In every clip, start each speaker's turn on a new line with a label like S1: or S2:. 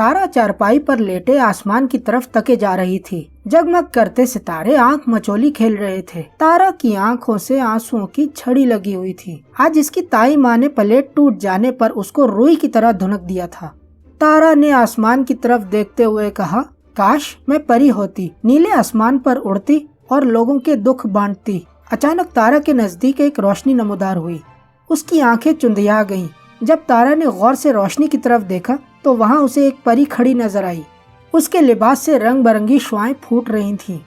S1: तारा चारपाई पर लेटे आसमान की तरफ तके जा रही थी। जगमग करते सितारे आंख मचोली खेल रहे थे। तारा की आंखों से आंसुओं की छड़ी लगी हुई थी। आज इसकी ताई माँ ने प्लेट टूट जाने पर उसको रुई की तरह धुनक दिया था। तारा ने आसमान की तरफ देखते हुए कहा, काश मैं परी होती, नीले आसमान पर उड़ती और लोगों के दुख बांटती। अचानक तारा के नजदीक एक रोशनी नमूदार हुई। उसकी आंखें चुंधिया गईं। जब तारा ने गौर से रोशनी की तरफ देखा तो वहाँ उसे एक परी खड़ी नजर आई। उसके लिबास से रंग बिरंगी शुआएं फूट रही थीं।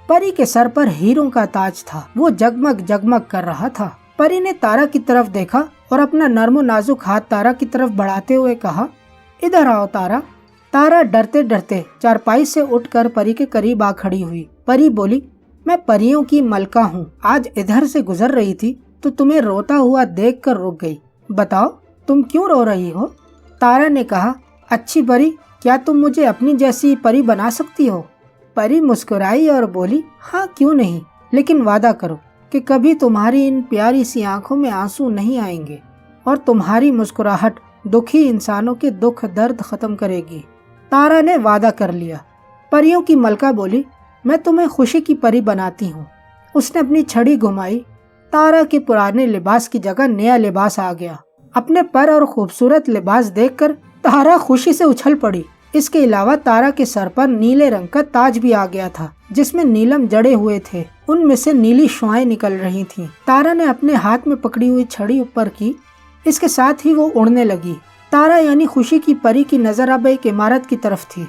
S1: परी के सर पर हीरों का ताज था। वो जगमग जगमग कर रहा था। परी ने तारा की तरफ देखा और अपना नर्म नाजुक हाथ तारा की तरफ बढ़ाते हुए कहा, इधर आओ तारा। तारा डरते डरते चारपाई से उठकर परी के करीब आ खड़ी हुई। परी बोली, मैं परियों की मलका हूँ। आज इधर से गुजर रही थी तो तुम्हें रोता हुआ देखकर रुक गई। बताओ तुम क्यों रो रही हो? तारा ने कहा, अच्छी परी, क्या तुम मुझे अपनी जैसी परी बना सकती हो? परी मुस्कुराई और बोली, हाँ क्यों नहीं, लेकिन वादा करो कि कभी तुम्हारी इन प्यारी सी आंखों में आंसू नहीं आएंगे और तुम्हारी मुस्कुराहट दुखी इंसानों के दुख दर्द खत्म करेगी। तारा ने वादा कर लिया। परियों की मलका बोली, मैं तुम्हें खुशी की परी बनाती हूँ। उसने अपनी छड़ी घुमाई। तारा के पुराने लिबास की जगह नया लिबास आ गया। अपने पर और खूबसूरत लिबास देखकर तारा खुशी से उछल पड़ी। इसके अलावा तारा के सर पर नीले रंग का ताज भी आ गया था, जिसमें नीलम जड़े हुए थे। उनमें से नीली शुआएं निकल रही थीं। तारा ने अपने हाथ में पकड़ी हुई छड़ी ऊपर की। इसके साथ ही वो उड़ने लगी। तारा यानी खुशी की परी की नजर अब एक इमारत की तरफ थी,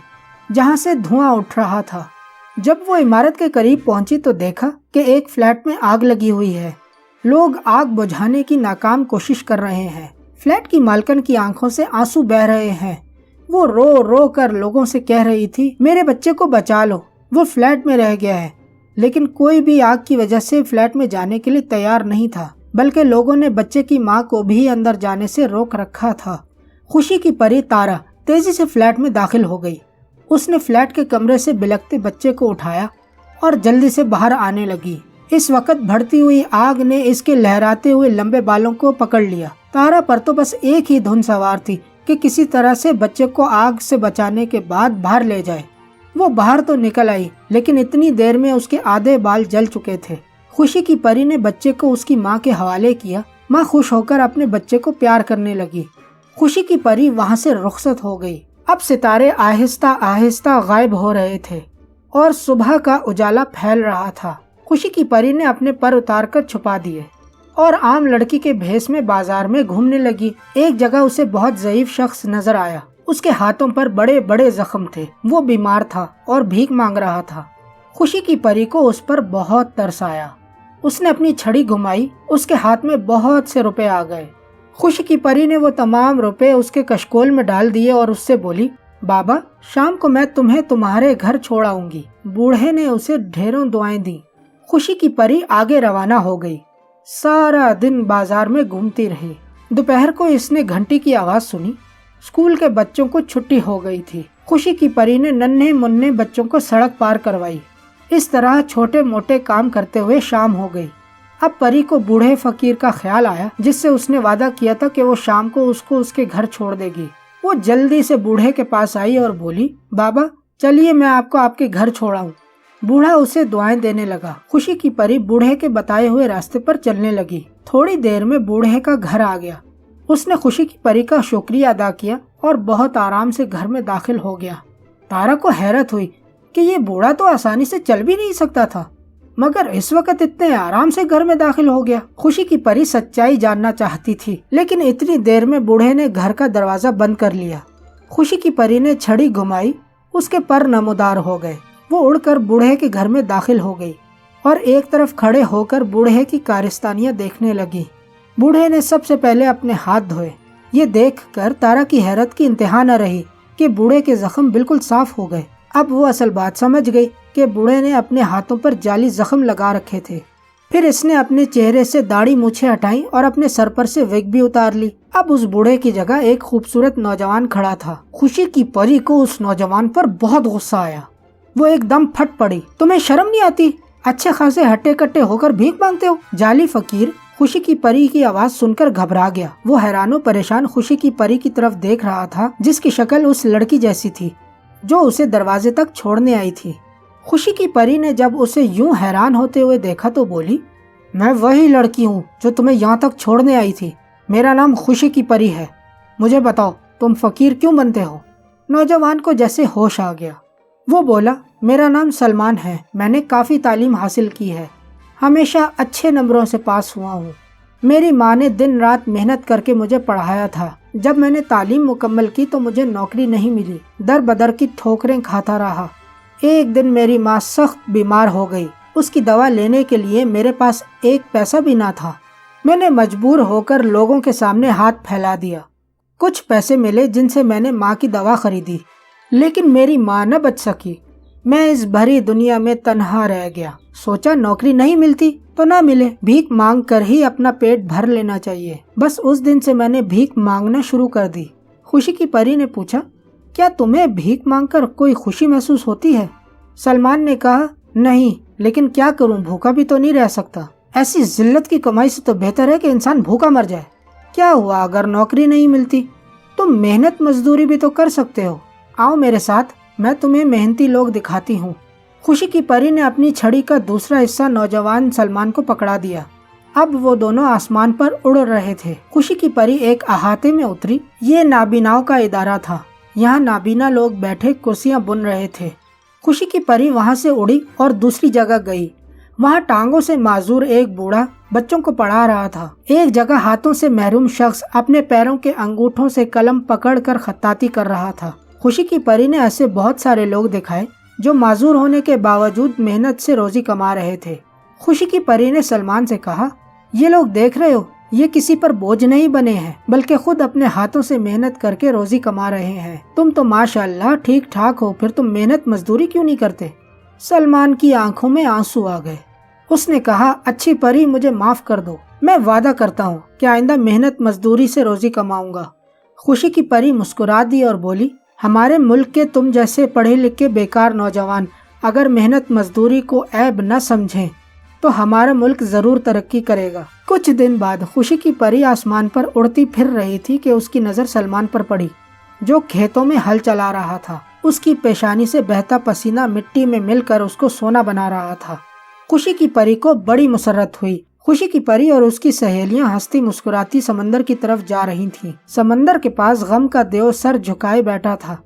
S1: जहाँ से धुआं उठ रहा था। जब वो इमारत के करीब पहुंची तो देखा कि एक फ्लैट में आग लगी हुई है। लोग आग बुझाने की नाकाम कोशिश कर रहे हैं। फ्लैट की मालकन की आंखों से आंसू बह रहे हैं। वो रो रो कर लोगों से कह रही थी, मेरे बच्चे को बचा लो, वो फ्लैट में रह गया है। लेकिन कोई भी आग की वजह से फ्लैट में जाने के लिए तैयार नहीं था, बल्कि लोगों ने बच्चे की माँ को भी अंदर जाने से रोक रखा था। खुशी की परी तारा तेजी से फ्लैट में दाखिल हो गई। उसने फ्लैट के कमरे से बिलखते बच्चे को उठाया और जल्दी से बाहर आने लगी। इस वक्त बढ़ती हुई आग ने इसके लहराते हुए लंबे बालों को पकड़ लिया। तारा पर तो बस एक ही धुन सवार थी कि किसी तरह से बच्चे को आग से बचाने के बाद बाहर ले जाए। वो बाहर तो निकल आई, लेकिन इतनी देर में उसके आधे बाल जल चुके थे। खुशी की परी ने बच्चे को उसकी माँ के हवाले किया। माँ खुश होकर अपने बच्चे को प्यार करने लगी। खुशी की परी वहाँ से रुखसत हो गई। अब सितारे आहिस्ता आहिस्ता गायब हो रहे थे और सुबह का उजाला फैल रहा था। खुशी की परी ने अपने पर उतारकर छुपा दिए और आम लड़की के भेष में बाजार में घूमने लगी। एक जगह उसे बहुत ज़ईफ शख्स नजर आया। उसके हाथों पर बड़े बड़े जख्म थे। वो बीमार था और भीख मांग रहा था। खुशी की परी को उस पर बहुत तरस आया। उसने अपनी छड़ी घुमाई। उसके हाथ में बहुत से रुपए आ गए। खुशी की परी ने वो तमाम रुपए उसके कशकोल में डाल दिए और उससे बोली, बाबा शाम को मैं तुम्हें तुम्हारे घर छोड़ आऊंगी। बूढ़े ने उसे ढेरों दुआएं दी। खुशी की परी आगे रवाना हो गई। सारा दिन बाजार में घूमती रही। दोपहर को इसने घंटी की आवाज सुनी। स्कूल के बच्चों को छुट्टी हो गई थी। खुशी की परी ने नन्हे मुन्ने बच्चों को सड़क पार करवाई। इस तरह छोटे मोटे काम करते हुए शाम हो गई। अब परी को बूढ़े फकीर का ख्याल आया, जिससे उसने वादा किया था कि वो शाम को उसको उसके घर छोड़ देगी। वो जल्दी से बूढ़े के पास आई और बोली, बाबा चलिए मैं आपको आपके घर छोड़ाऊं। बूढ़ा उसे दुआएं देने लगा। खुशी की परी बूढ़े के बताए हुए रास्ते पर चलने लगी। थोड़ी देर में बूढ़े का घर आ गया। उसने खुशी की परी का शुक्रिया अदा किया और बहुत आराम से घर में दाखिल हो गया। तारा को हैरत हुई कि ये बूढ़ा तो आसानी से चल भी नहीं सकता था, मगर इस वक्त इतने आराम से घर में दाखिल हो गया। खुशी की परी सच्चाई जानना चाहती थी, लेकिन इतनी देर में बूढ़े ने घर का दरवाजा बंद कर लिया। खुशी की परी ने छड़ी घुमाई। उसके पर नमूदार हो गए। वो उड़कर बूढ़े के घर में दाखिल हो गई और एक तरफ खड़े होकर बूढ़े की कारस्तानियां देखने लगी। बूढ़े ने सबसे पहले अपने हाथ धोए। ये देखकर तारा की हैरत की इंतहा न रही कि बूढ़े के जख्म बिल्कुल साफ हो गए। अब वो असल बात समझ गई कि बूढ़े ने अपने हाथों पर जाली जख्म लगा रखे थे। फिर इसने अपने चेहरे से दाढ़ी मूछें हटाई और अपने सर पर से विग भी उतार ली। अब उस बूढ़े की जगह एक खूबसूरत नौजवान खड़ा था। खुशी की परी को उस नौजवान पर बहुत गुस्सा आया। वो एकदम फट पड़ी। तुम्हें शर्म नहीं आती? अच्छे खासे हट्टे कट्टे होकर भीख मांगते हो। जाली फकीर خوشی کی پری کی آواز سن کر گھبرا گیا۔ وہ حیران و پریشان خوشی کی پری کی طرف دیکھ رہا تھا جس کی شکل اس لڑکی جیسی تھی جو اسے دروازے تک چھوڑنے آئی تھی۔ خوشی کی پری نے جب اسے یوں حیران ہوتے ہوئے دیکھا تو بولی، میں وہی لڑکی ہوں جو تمہیں یہاں تک چھوڑنے آئی تھی۔ میرا نام خوشی کی پری ہے۔ مجھے بتاؤ تم فقیر کیوں بنتے ہو؟ نوجوان کو جیسے ہوش آ گیا۔ وہ بولا، میرا نام سلمان ہے، میں نے کافی تعلیم حاصل کی ہے، ہمیشہ اچھے نمبروں سے پاس ہوا ہوں۔ میری ماں نے دن رات محنت کر کے مجھے پڑھایا تھا۔ جب میں نے تعلیم مکمل کی تو مجھے نوکری نہیں ملی، در بدر کی ٹھوکریں کھاتا رہا۔ ایک دن میری ماں سخت بیمار ہو گئی، اس کی دوا لینے کے لیے میرے پاس ایک پیسہ بھی نہ تھا۔ میں نے مجبور ہو کر لوگوں کے سامنے ہاتھ پھیلا دیا۔ کچھ پیسے ملے جن سے میں نے ماں کی دوا خریدی، لیکن میری ماں نہ بچ سکی۔ میں اس بھری دنیا میں تنہا رہ گیا۔ سوچا نوکری نہیں ملتی تو نہ ملے، بھیک مانگ کر ہی اپنا پیٹ بھر لینا چاہیے۔ بس اس دن سے میں نے بھیک مانگنا شروع کر دی۔ خوشی کی پری نے پوچھا، کیا تمہیں بھیک مانگ کر کوئی خوشی محسوس ہوتی ہے؟ سلمان نے کہا، نہیں، لیکن کیا کروں، بھوکا بھی تو نہیں رہ سکتا۔ ایسی ذلت کی کمائی سے تو بہتر ہے کہ انسان بھوکا مر جائے۔ کیا ہوا اگر نوکری نہیں ملتی؟ تم محنت مزدوری بھی تو کر سکتے ہو، آؤ میرے ساتھ، میں تمہیں محنتی لوگ دکھاتی ہوں۔ خوشی کی پری نے اپنی چھڑی کا دوسرا حصہ نوجوان سلمان کو پکڑا دیا۔ اب وہ دونوں آسمان پر اڑ رہے تھے۔ خوشی کی پری ایک احاطے میں اتری۔ یہ نابیناؤں کا ادارہ تھا، یہاں نابینا لوگ بیٹھے کرسیاں بن رہے تھے۔ خوشی کی پری وہاں سے اڑی اور دوسری جگہ گئی۔ وہاں ٹانگوں سے معذور ایک بوڑھا بچوں کو پڑھا رہا تھا۔ ایک جگہ ہاتھوں سے محروم شخص اپنے پیروں کے انگوٹھوں سے قلم پکڑ کر خطاطی کر رہا تھا۔ خوشی کی پری نے ایسے بہت سارے لوگ دکھائے جو معذور ہونے کے باوجود محنت سے روزی کما رہے تھے۔ خوشی کی پری نے سلمان سے کہا، یہ لوگ دیکھ رہے ہو، یہ کسی پر بوجھ نہیں بنے ہیں بلکہ خود اپنے ہاتھوں سے محنت کر کے روزی کما رہے ہیں۔ تم تو ماشاءاللہ ٹھیک ٹھاک ہو، پھر تم محنت مزدوری کیوں نہیں کرتے؟ سلمان کی آنکھوں میں آنسو آ گئے۔ اس نے کہا، اچھی پری مجھے معاف کر دو، میں وعدہ کرتا ہوں کہ آئندہ محنت مزدوری سے روزی کماؤں گا۔ خوشی کی پری مسکرا دی اور بولی، ہمارے ملک کے تم جیسے پڑھے لکھے بیکار نوجوان اگر محنت مزدوری کو عیب نہ سمجھیں تو ہمارا ملک ضرور ترقی کرے گا۔ کچھ دن بعد خوشی کی پری آسمان پر اڑتی پھر رہی تھی کہ اس کی نظر سلمان پر پڑی جو کھیتوں میں ہل چلا رہا تھا۔ اس کی پیشانی سے بہتا پسینہ مٹی میں مل کر اس کو سونا بنا رہا تھا۔ خوشی کی پری کو بڑی مسرت ہوئی۔ خوشی کی پری اور اس کی سہیلیاں ہنستی مسکراتی سمندر کی طرف جا رہی تھیں۔ سمندر کے پاس غم کا دیو سر جھکائے بیٹھا تھا،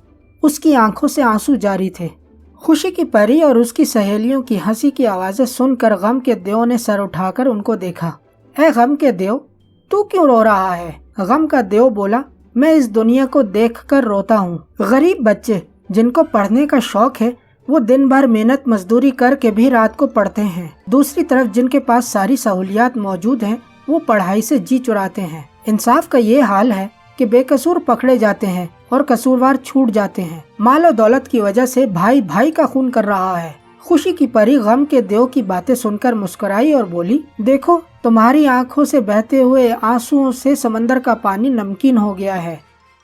S1: اس کی آنکھوں سے آنسو جاری تھے۔ خوشی کی پری اور اس کی سہیلیوں کی ہنسی کی آوازیں سن کر غم کے دیو نے سر اٹھا کر ان کو دیکھا۔ اے غم کے دیو، تو کیوں رو رہا ہے؟ غم کا دیو بولا، میں اس دنیا کو دیکھ کر روتا ہوں۔ غریب بچے جن کو پڑھنے کا شوق ہے وہ دن بھر محنت مزدوری کر کے بھی رات کو پڑھتے ہیں، دوسری طرف جن کے پاس ساری سہولیات موجود ہیں وہ پڑھائی سے جی چراتے ہیں۔ انصاف کا یہ حال ہے کہ بے قصور پکڑے جاتے ہیں اور قصوروار چھوٹ جاتے ہیں۔ مال و دولت کی وجہ سے بھائی بھائی کا خون کر رہا ہے۔ خوشی کی پری غم کے دیو کی باتیں سن کر مسکرائی اور بولی، دیکھو تمہاری آنکھوں سے بہتے ہوئے آنسوؤں سے سمندر کا پانی نمکین ہو گیا ہے،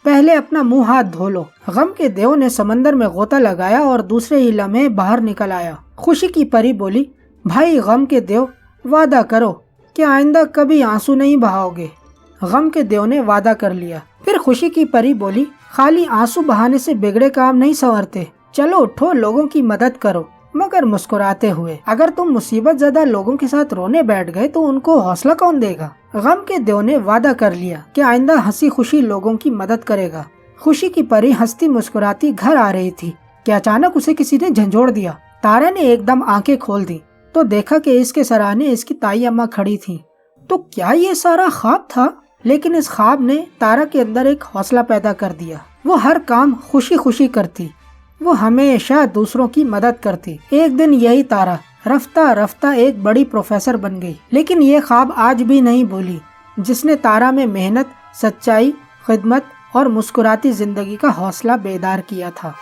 S1: پہلے اپنا منہ ہاتھ دھو لو۔ غم کے دیو نے سمندر میں غوطہ لگایا اور دوسرے ہی لمحے باہر نکل آیا۔ خوشی کی پری بولی، بھائی غم کے دیو، وعدہ کرو کہ آئندہ کبھی آنسو نہیں بہاؤ گے۔ غم کے دیو نے وعدہ کر لیا۔ پھر خوشی کی پری بولی، خالی آنسو بہانے سے بگڑے کام نہیں سنورتے، چلو اٹھو لوگوں کی مدد کرو، مگر مسکراتے ہوئے۔ اگر تم مصیبت زدہ لوگوں کے ساتھ رونے بیٹھ گئے تو ان کو حوصلہ کون دے گا؟ غم کے دیو نے وعدہ کر لیا کہ آئندہ ہنسی خوشی لوگوں کی مدد کرے گا۔ خوشی کی پری ہنستی مسکراتی گھر آ رہی تھی کہ اچانک اسے کسی نے جھنجھوڑ دیا۔ تارا نے ایک دم آنکھیں کھول دی تو دیکھا کہ اس کے سرانے اس کی تائی اماں کھڑی تھیں۔ تو کیا یہ سارا خواب تھا؟ لیکن اس خواب نے تارا کے اندر ایک حوصلہ پیدا کر دیا۔ وہ ہر کام خوشی خوشی کرتی، وہ ہمیشہ دوسروں کی مدد کرتی۔ ایک دن یہی تارا رفتہ رفتہ ایک بڑی پروفیسر بن گئی، لیکن یہ خواب آج بھی نہیں بھولی جس نے تارا میں محنت، سچائی، خدمت اور مسکراتی زندگی کا حوصلہ بیدار کیا تھا۔